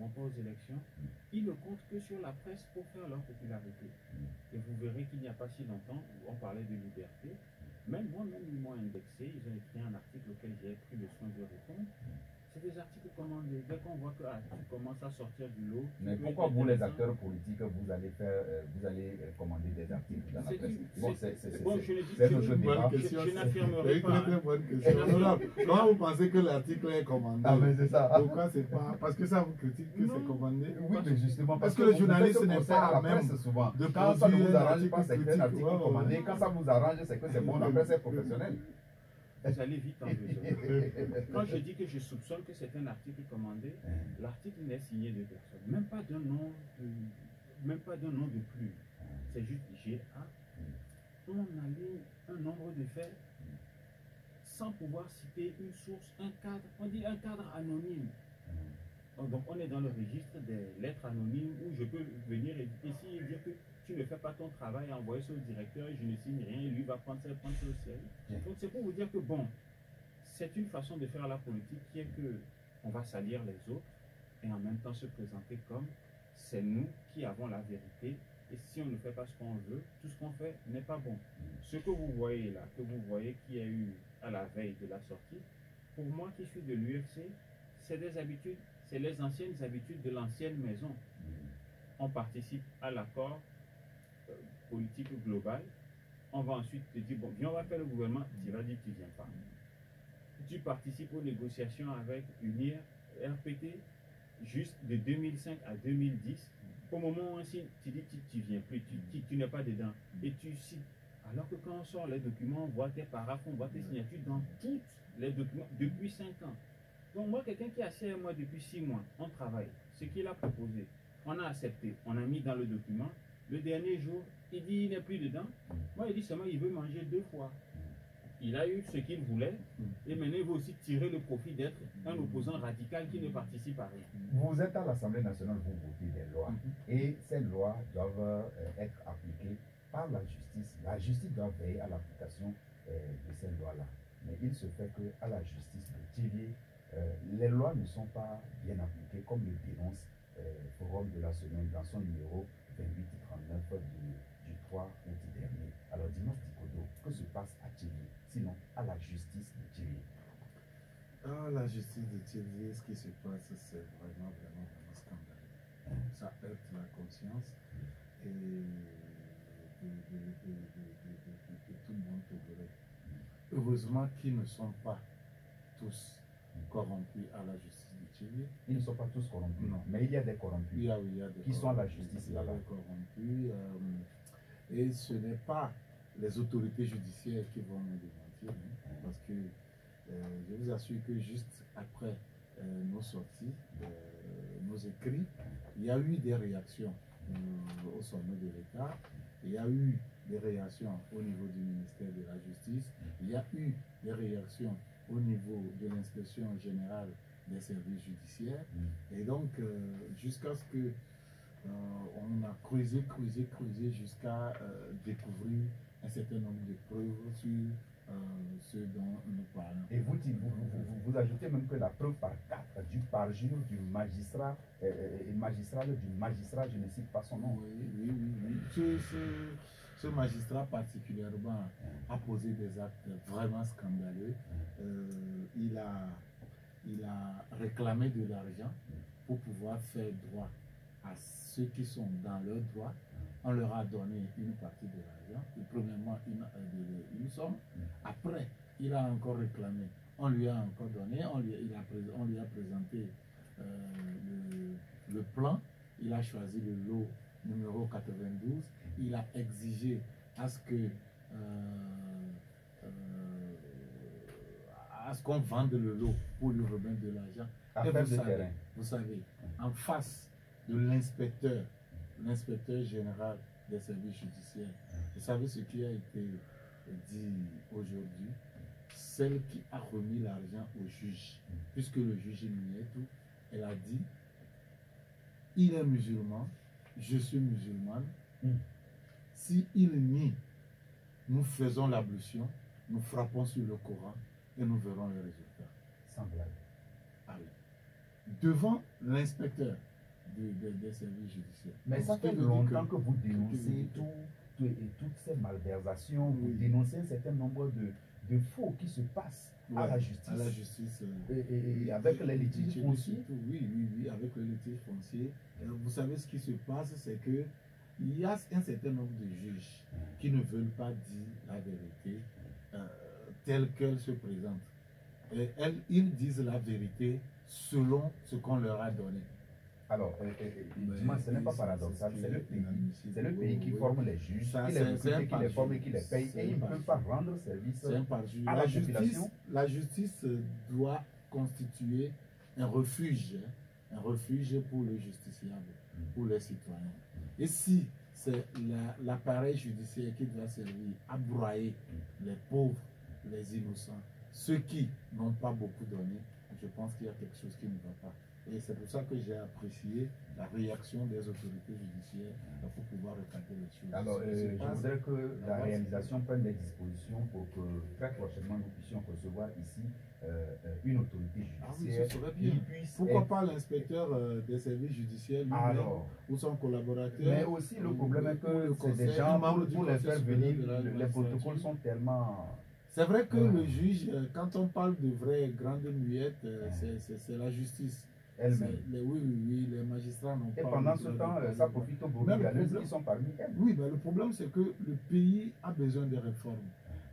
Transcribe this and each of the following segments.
vont pas aux élections, ils ne comptent que sur la presse pour faire leur popularité. Et vous verrez qu'il n'y a pas si longtemps où on parlait de liberté. Même moi-même, ils m'ont indexé, ils ont écrit un article auquel j'ai pris le soin de répondre. C'est des articles commandés. Dès qu'on voit que tu commences à sortir du lot. Mais pourquoi vous, les acteurs politiques, vous allez commander des articles dans la presse? Bon, je n'affirmerai pas. Très bonne question. Comment vous pensez que l'article est commandé? Ah, mais c'est ça. Pourquoi c'est pas. Parce que ça vous critique que c'est commandé? Oui, mais justement. Parce que le journaliste n'est pas à même souvent. de quand ça ne vous arrange article pas, c'est un article commandé. Quand ça vous arrange, c'est que c'est bon. La presse est professionnelle. Vous allez vite en besoin. Quand je dis que je soupçonne que c'est un article commandé, l'article n'est signé de personne. Même pas d'un nom de plume. C'est juste GA. On aligne un nombre de faits sans pouvoir citer une source, un cadre. On dit un cadre anonyme. Donc on est dans le registre des lettres anonymes où je peux venir ici et dire que tu ne fais pas ton travail, envoyer ça au directeur, je ne signe rien, et lui va prendre ça au ciel. Donc c'est pour vous dire que bon, c'est une façon de faire la politique qui est que on va salir les autres et en même temps se présenter comme c'est nous qui avons la vérité, et si on ne fait pas ce qu'on veut, tout ce qu'on fait n'est pas bon. Ce que vous voyez là, que vous voyez qu'il y a eu à la veille de la sortie, pour moi qui suis de l'UFC, c'est des habitudes, c'est les anciennes habitudes de l'ancienne maison. On participe à l'accord politique globale, on va ensuite te dire, bon, viens, on va faire le gouvernement, tu vas dire que tu ne viens pas. Tu participes aux négociations avec UNIR, RPT, juste de 2005 à 2010. Au moment où on signe, tu dis que tu ne viens plus, tu n'es pas dedans. Et tu cites. Alors que quand on sort les documents, on voit tes paraphes, on voit tes signatures dans tous les documents depuis 5 ans. Donc moi, quelqu'un qui est assis avec moi depuis 6 mois, on travaille. Ce qu'il a proposé, on a accepté, on a mis dans le document. Le dernier jour, il dit qu'il n'est plus dedans. Moi, il dit seulement qu'il veut manger 2 fois. Il a eu ce qu'il voulait, et maintenant il veut aussi tirer le profit d'être un opposant radical qui ne participe à rien. Vous êtes à l'Assemblée nationale, vous votez des lois, et ces lois doivent être appliquées par la justice. La justice doit veiller à l'application de ces lois-là. Mais il se fait qu'à la justice de Thierry, les lois ne sont pas bien appliquées, comme le dénonce Forum de la semaine dans son numéro 2839 du 3 août dernier. Alors dis-moi, Tikodo, que se passe à Thierry, sinon à la justice de Thierry? À la justice de Thierry, ce qui se passe, c'est vraiment scandaleux. Ça heurte la conscience et de tout le monde tolérer. Heureusement qu'ils ne sont pas tous corrompus à la justice de Thierry. Ils ne sont pas tous corrompus, non. Mais il y a des corrompus il y a qui sont à la justice là-bas. Il y a des corrompus et ce n'est pas les autorités judiciaires qui vont nous démentir, parce que je vous assure que juste après nos sorties, nos écrits, il y a eu des réactions au sommet de l'État, il y a eu des réactions au niveau du ministère de la Justice, il y a eu des réactions au niveau de l'inspection générale des services judiciaires, et donc jusqu'à ce que on a creusé jusqu'à découvrir un certain nombre de preuves sur ce dont nous parlons. Et vous ajoutez même que la preuve par 4 du parjure du magistrat, je ne cite pas son nom. Oui. Ce magistrat particulièrement a posé des actes vraiment scandaleux. Il a réclamé de l'argent pour pouvoir faire droit à ceux qui sont dans leurs droits. On leur a donné une partie de l'argent, premièrement une somme. Après, il a encore réclamé, on lui a encore donné, on lui a présenté le plan, il a choisi le lot numéro 92, il a exigé à ce que qu'on vende le lot pour lui remettre de l'argent. Et vous savez, en face de l'inspecteur général des services judiciaires, vous savez ce qui a été dit aujourd'hui? Celle qui a remis l'argent au juge, puisque le juge n'y est tout, elle a dit: il est musulman, je suis musulmane. Si il nie, nous faisons l'ablution, nous frappons sur le Coran et nous verrons les résultats. Sans blague. Ah oui. Devant l'inspecteur, des services judiciaires. Mais Donc, ça ce que fait je dis longtemps que vous dénoncez que- toutes ces malversations, vous Oui. dénoncez un certain nombre de faux qui se passent à Ouais, la justice. À la justice. Et avec les litiges fonciers. Oui, oui, oui, avec les litiges fonciers. Vous savez ce qui se passe, c'est que il y a un certain nombre de juges qui ne veulent pas dire la vérité telle qu'elle se présente. Et ils disent la vérité selon ce qu'on leur a donné. Alors, dis-moi, ce n'est pas paradoxal, c'est le pays. C'est le pays qui Oui. forme les juges, Ça, qui c'est- les c'est un recrute, qui les forme et qui les paye, C'est et un ils ne peuvent parjure. pas rendre service C'est un parjure. à la population. La justice doit constituer un refuge pour le justiciable, pour les citoyens. Et si c'est l'appareil judiciaire qui doit servir à broyer les pauvres, les innocents, ceux qui n'ont pas beaucoup donné, je pense qu'il y a quelque chose qui ne va pas. Et c'est pour ça que j'ai apprécié la réaction des autorités judiciaires pour pouvoir recadrer les choses. Alors, Ce qui se je passe, voudrais que la là-bas, réalisation prenne des dispositions pour que très prochainement nous puissions recevoir ici une autorité Ah oui, judiciaire ce serait qui bien. puisse Pourquoi être- pas l'inspecteur des services judiciaires lui-même Alors, ou son collaborateur. mais aussi le problème est ou le que c'est des conseil, gens, un membre du pour les conseil faire supérieur venir, de la les magistrature. protocoles sont tellement... C'est vrai que Ouais. le juge, quand on parle de vraies grandes muettes, c'est la justice. elle-même. Oui, oui, oui, les magistrats n'ont Et pas. pendant le ce droit de temps, parler. ça profite aux Mais le bourgades problème- qui sont parmi elles. Oui, mais le problème, c'est que le pays a besoin de réformes.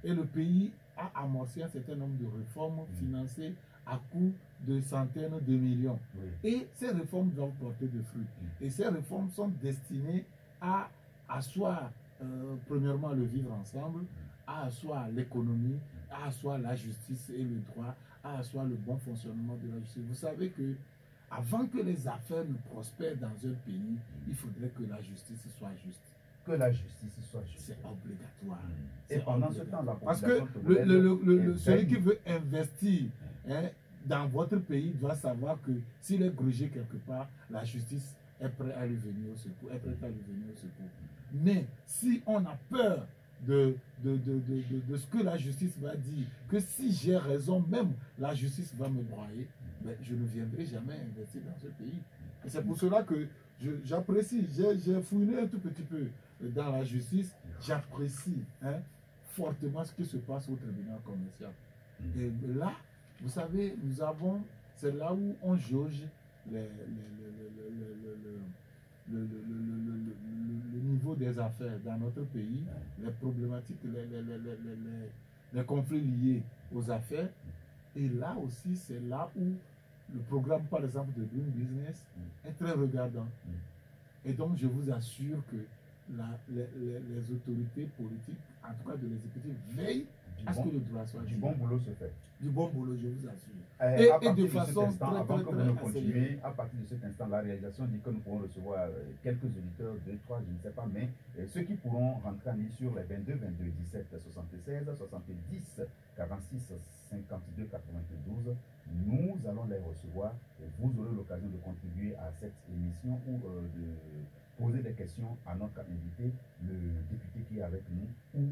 Et le pays a amorcé un certain nombre de réformes financées à coût de centaines de millions. Oui. Et ces réformes doivent porter de fruits. Et ces réformes sont destinées à asseoir, premièrement, le vivre ensemble, à asseoir l'économie, à asseoir la justice et le droit, à asseoir le bon fonctionnement de la justice. Vous savez que avant que les affaires ne prospèrent dans un pays, il faudrait que la justice soit juste. Que la justice soit juste. C'est obligatoire. Et C'est pendant ce obligatoire. temps, la Parce que population celui qui veut investir dans votre pays doit savoir que s'il est grugé quelque part, la justice est prête à lui venir au secours, est prête à lui venir au secours. Mais si on a peur de ce que la justice va dire, que si j'ai raison, même la justice va me broyer, mais je ne viendrai jamais investir dans ce pays. Et c'est pour cela que j'apprécie, j'ai fouillé un tout petit peu dans la justice, j'apprécie fortement ce qui se passe au tribunal commercial. Et là, vous savez, c'est là où on jauge le niveau des affaires dans notre pays, les problématiques, les conflits liés aux affaires. Et là aussi, c'est là où le programme, par exemple, de Green Business est très regardant. Et donc, je vous assure que les autorités politiques, en tout cas de l'exécutif, veillent à ce que le droit soit du dit. bon boulot se fait. Du bon boulot, je vous assure. Et Et de de façon cet instant, très, avant très, que très vous ne accélérée. continuez, à partir de cet instant, la réalisation dit que nous pourrons recevoir quelques auditeurs, 2, 3, je ne sais pas, mais ceux qui pourront rentrer en ligne sur les 22, 22, 17, 76, 70, 46, 52, 92, nous allons les recevoir et vous aurez l'occasion de contribuer à cette émission ou de poser des questions à notre invité, le député qui est avec nous, ou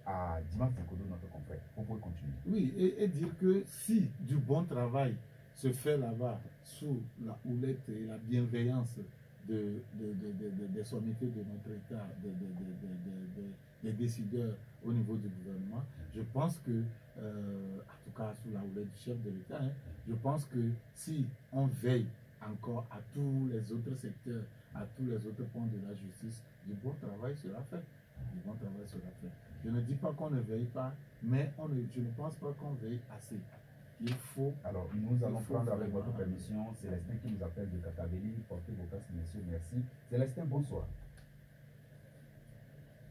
à Dimanche Nkodo, notre confrère. Vous pouvez continuer. Oui, et dire que si du bon travail se fait là-bas sous la houlette et la bienveillance des sommités de notre État, des décideurs au niveau du gouvernement, je pense que, en tout cas sous la houlette du chef de l'État, je pense que si on veille encore à tous les autres secteurs, à tous les autres points de la justice, du bon travail sera fait. Du bon travail sera fait. Je ne dis pas qu'on ne veille pas, mais je ne pense pas qu'on veille assez. Il faut. Alors, nous allons faut prendre avec vraiment- votre permission Célestin qui nous appelle de Katavéli. Portez vos casques, messieurs, merci. Célestin, bonsoir.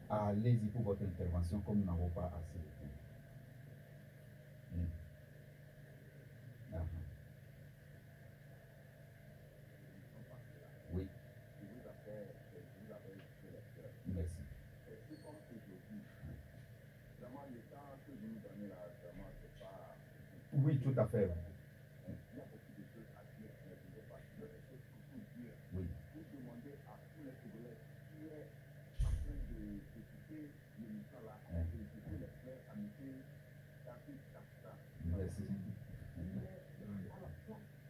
Allez-y pour votre intervention, comme nous n'avons pas assez de temps. Ah, ah. Oui, merci. Oui, tout à fait. Oui. Merci.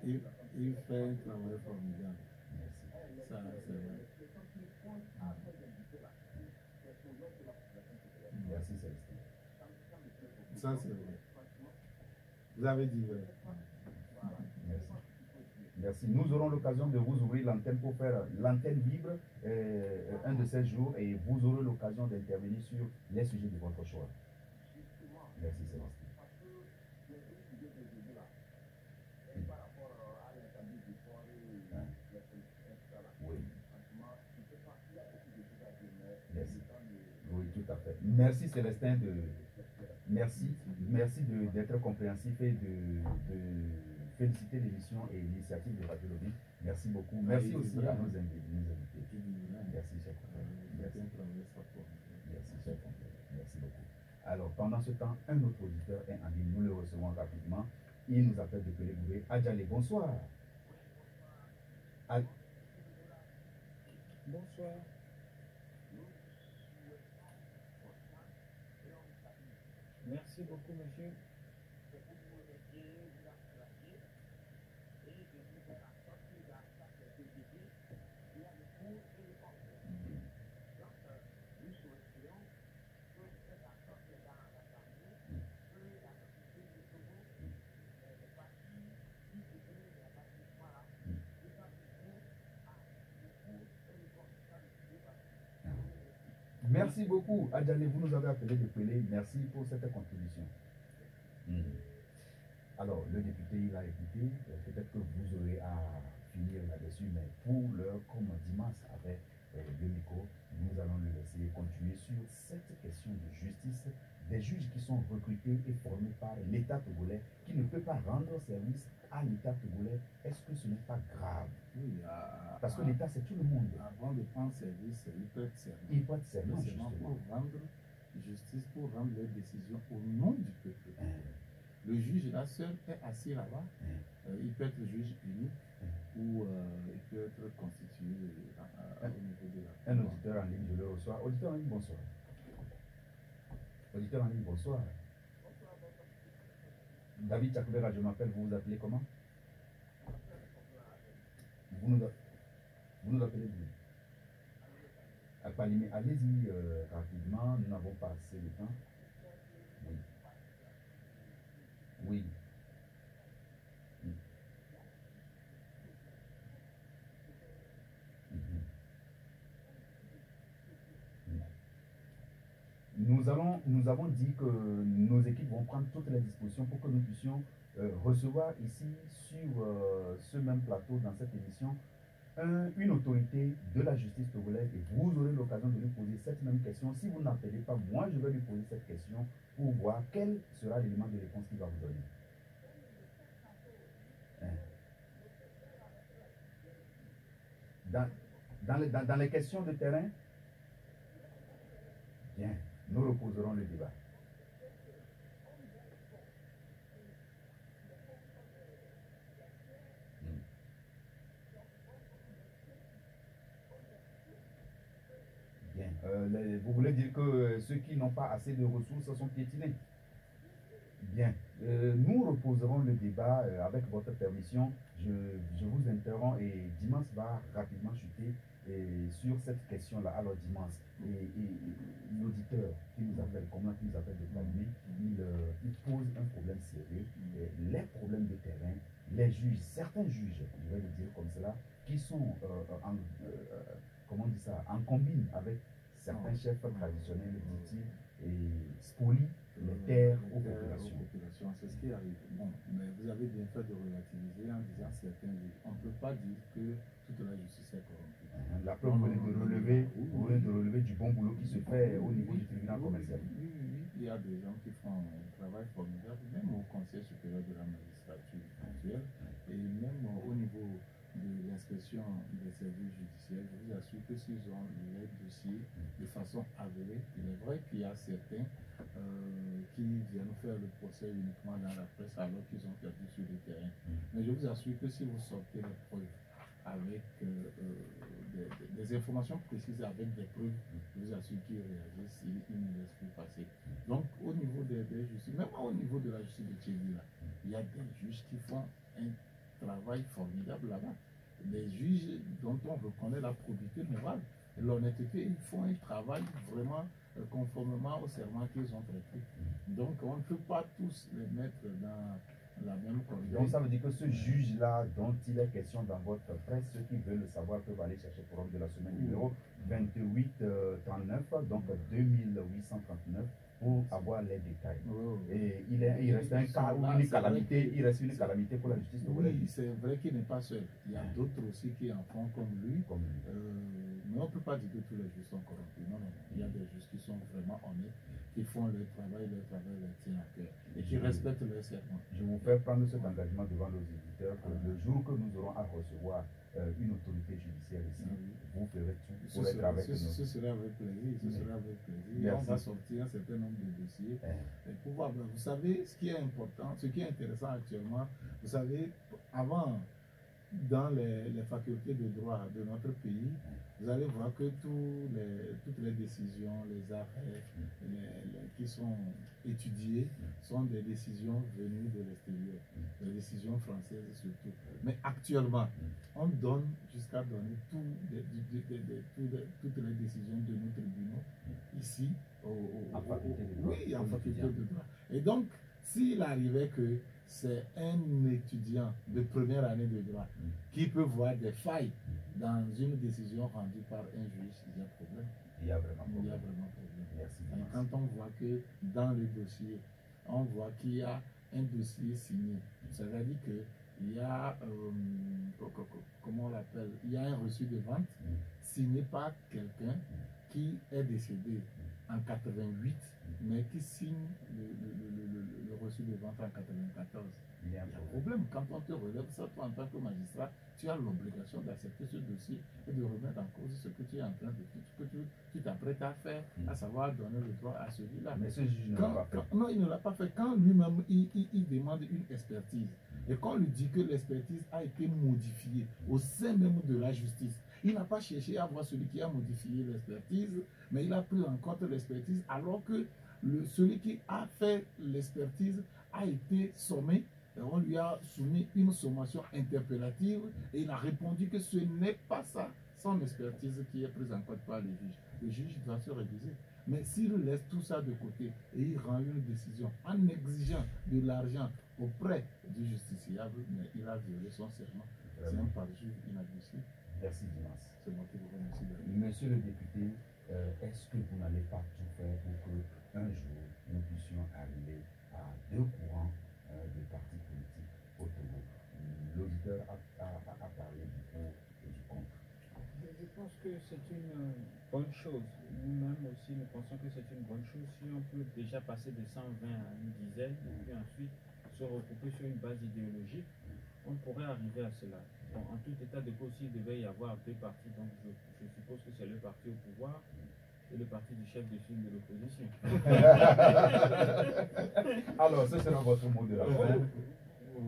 Et Il fait un travail formidable. Merci. Ça, c'est vrai. Merci Célestin. Ça, c'est vrai. Vous avez dit vrai. Merci. Merci. Nous aurons l'occasion de vous ouvrir l'antenne pour faire l'antenne libre un de ces jours et vous aurez l'occasion d'intervenir sur les sujets de votre choix. Merci Célestin. Oui. Merci. Oui, tout à fait. Merci Célestin merci d'être compréhensif et de féliciter l'émission et l'initiative de Radio Lobby. Merci beaucoup. Merci aussi à nos invités. Merci cher frère. Merci cher frère. Merci beaucoup. Alors pendant ce temps, un autre auditeur est en ligne. Nous le recevons rapidement. Il nous appelle de Pélégoubé. Adjalé, bonsoir. Bonsoir. Merci beaucoup, monsieur. Merci beaucoup, Adjalé, vous nous avez appelé de Pelé. Merci pour cette contribution. Alors, le député, il a écouté. Peut-être que vous aurez à finir là-dessus, mais pour l'heure, comme Dimas avait le micro, nous allons le laisser continuer sur cette question de justice des juges qui sont recrutés et formés par l'État togolais, qui ne peut pas rendre service à l'État togolais. Est-ce que ce n'est pas grave? Oui, parce que l'État, c'est tout le monde. Avant de prendre service, il peut être servi. Il peut être servi, justement pour rendre justice, pour rendre les décisions au nom du peuple. Le juge, là, seul, est assis là-bas. Il peut être juge unique ou il peut être constitué au niveau de la... Un auditeur en ligne, je le reçois. Auditeur en ligne, bonsoir. Auditeur en ligne, bonsoir. David Chakubera, je m'appelle, vous vous appelez comment? Vous nous appelez d'où? Allez-y rapidement, nous n'avons pas assez de temps. Oui. Oui. Nous avons dit que nos équipes vont prendre toutes les dispositions pour que nous puissions recevoir ici, sur ce même plateau, dans cette émission, une autorité de la justice togolaise, et vous aurez l'occasion de lui poser cette même question. Si vous n'appelez pas, moi je vais lui poser cette question pour voir quel sera l'élément de réponse qu'il va vous donner. Dans les questions de terrain, bien, nous reposerons le débat. Bien. Vous voulez dire que ceux qui n'ont pas assez de ressources sont piétinés? Bien. Nous reposerons le débat avec votre permission. Je vous interromps et Dimas va rapidement chuter sur cette question-là. Alors Dimas, l'auditeur qui nous appelle, comment il nous appelle de Palmier, il pose un problème sérieux. Les problèmes de terrain, les juges, certains juges, je vais le dire comme cela, qui sont comment on dit ça, en combine avec certains chefs traditionnels, dit-il, et spolient les terres aux populations. C'est ce qui arrive. Bon, mais vous avez bien fait de relativiser en disant certains juges. On ne peut pas dire que toute la justice est corrompue. La preuve, vous venez de relever du bon boulot qui se fait au niveau du tribunal commercial. Oui, il y a des gens qui font un travail formidable, même au Conseil supérieur de la magistrature actuelle, et même au niveau de l'inspection des services judiciaires. Je vous assure que s'ils ont les dossiers de façon avérée, il est vrai qu'il y a certains qui viennent faire le procès uniquement dans la presse alors qu'ils ont perdu sur le terrain. Mais je vous assure que si vous sortez les preuves avec des informations précises, avec des preuves, je vous assure qu'ils réagissent, ils ne laissent plus passer. Donc au niveau des justices, même au niveau de la justice de Tchéli, il y a des juges qui font un travail formidable là-bas. Les juges dont on reconnaît la probité morale et l'honnêteté, ils font un travail vraiment conformément au serment qu'ils ont prêté. Donc on ne peut pas tous les mettre dans la même condition. Donc ça veut dire que ce juge-là dont il est question dans votre presse, ceux qui veulent le savoir peuvent aller chercher pour de la semaine numéro 2839, donc 2839, pour avoir les détails. Et il reste un cas où une calamité, il reste une calamité pour la justice. Oui, c'est vrai qu'il n'est pas seul. Il y a d'autres aussi qui en font comme lui. Mais on ne peut pas dire que tous les juges sont corrompus. Non, non. Il y a des juges qui sont vraiment honnêtes, qui font leur travail leur tient à cœur et qui respectent leur serment. Je vous fais prendre cet engagement devant nos éditeurs que le jour que nous aurons à recevoir une autorité judiciaire ici, vous ferez tout pour être avec nous. Ce sera avec plaisir. Ce sera avec plaisir. On va sortir un certain nombre de dossiers. Et pour voir, vous savez, ce qui est important, ce qui est intéressant actuellement, vous savez, avant, dans les facultés de droit de notre pays, vous allez voir que toutes les décisions, les arrêts qui sont étudiés sont des décisions venues de l'extérieur, des décisions françaises surtout. Mais actuellement, on donne jusqu'à donner toutes les décisions de nos tribunaux ici, en faculté de droit. Et donc, s'il arrivait que c'est un étudiant de première année de droit qui peut voir des failles dans une décision rendue par un juge, il y a problème. Il y a vraiment problème. Il y a vraiment problème. Merci. Et quand on voit que dans le dossier, on voit qu'il y a un dossier signé, ça veut dire qu'il y a, comment on l'appelle, il y a un reçu de vente signé par quelqu'un qui est décédé en 88, mais qui signe le reçu de vente en 94. Il y a un problème. Quand on te relève ça, toi en tant que magistrat, tu as l'obligation d'accepter ce dossier et de remettre en cause ce que tu es en train de faire, ce que tu t'apprêtes à faire, à savoir donner le droit à celui-là. Mais ce juge ne l'a pas fait. Non, il ne l'a pas fait. Quand lui-même, il demande une expertise, et qu'on lui dit que l'expertise a été modifiée au sein même de la justice, il n'a pas cherché à voir celui qui a modifié l'expertise, mais il a pris en compte l'expertise alors que celui qui a fait l'expertise a été sommé. Et on lui a soumis une sommation interpellative et il a répondu que ce n'est pas ça, son expertise qui est prise en compte par le juge. Le juge doit se réviser. Mais s'il laisse tout ça de côté et il rend une décision en exigeant de l'argent auprès du justiciable, mais il a violé son serment. C'est un parjure inadmissible. Merci Dimas. C'est moi qui vous remercie. Monsieur le député, est-ce que vous n'allez pas tout faire pour qu'un jour nous puissions arriver à deux courants de partis politiques au Togo? L'auditeur a parlé du pour et du contre. Je pense que c'est une bonne chose. Nous-mêmes aussi, nous pensons que c'est une bonne chose si on peut déjà passer de 120 à une dizaine, puis ensuite se regrouper sur une base idéologique, on pourrait arriver à cela. Bon, en tout état de cause, il devait y avoir deux partis, donc je suppose que c'est le parti au pouvoir et le parti du chef de file de l'opposition. Alors, ce sera votre mot de la fin.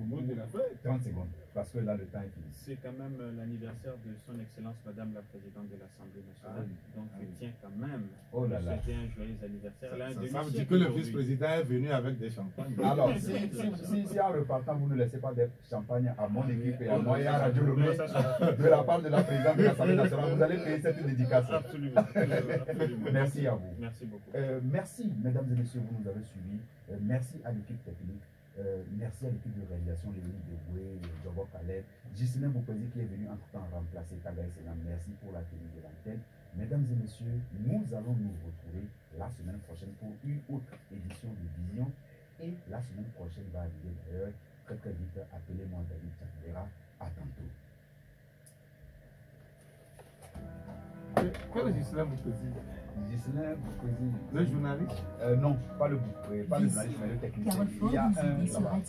Mot de la fin. 30 secondes, parce que là, le temps est fini. C'est quand même l'anniversaire de son Excellence Madame la Présidente de l'Assemblée nationale. Donc, je tiens quand même à souhaiter un joyeux anniversaire. Ça veut dire que le vice-président est venu avec des champagnes. Alors, si en repartant, vous ne laissez pas des champagnes à mon équipe et à moi et à Radio Lomé, de la part de la Présidente de l'Assemblée nationale, vous allez payer cette dédicace. Absolument. Absolument. Merci à vous. Merci beaucoup. Merci, mesdames et messieurs, vous nous avez suivis. Merci à l'équipe technique. Merci à l'équipe de réalisation, Léonie Deboué, Jobo Calais, Gisèle Boupézi qui est venu entre-temps remplacer Tagaï Sénam. Merci pour la tenue de l'antenne. Mesdames et messieurs, nous allons nous retrouver la semaine prochaine pour une autre édition de Vision. Et la semaine prochaine va arriver d'ailleurs très très vite. Appelez-moi David Chakbera. À tantôt. Quel est Gisèle Boupézi? Gisèle Boupézi. Le journaliste? Non, pas le journaliste, mais le technicien. Il y a un là-bas.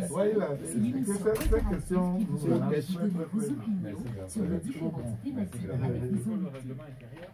Voyez là, cette question sur les différentes thématiques avec les Le règlement intérieur.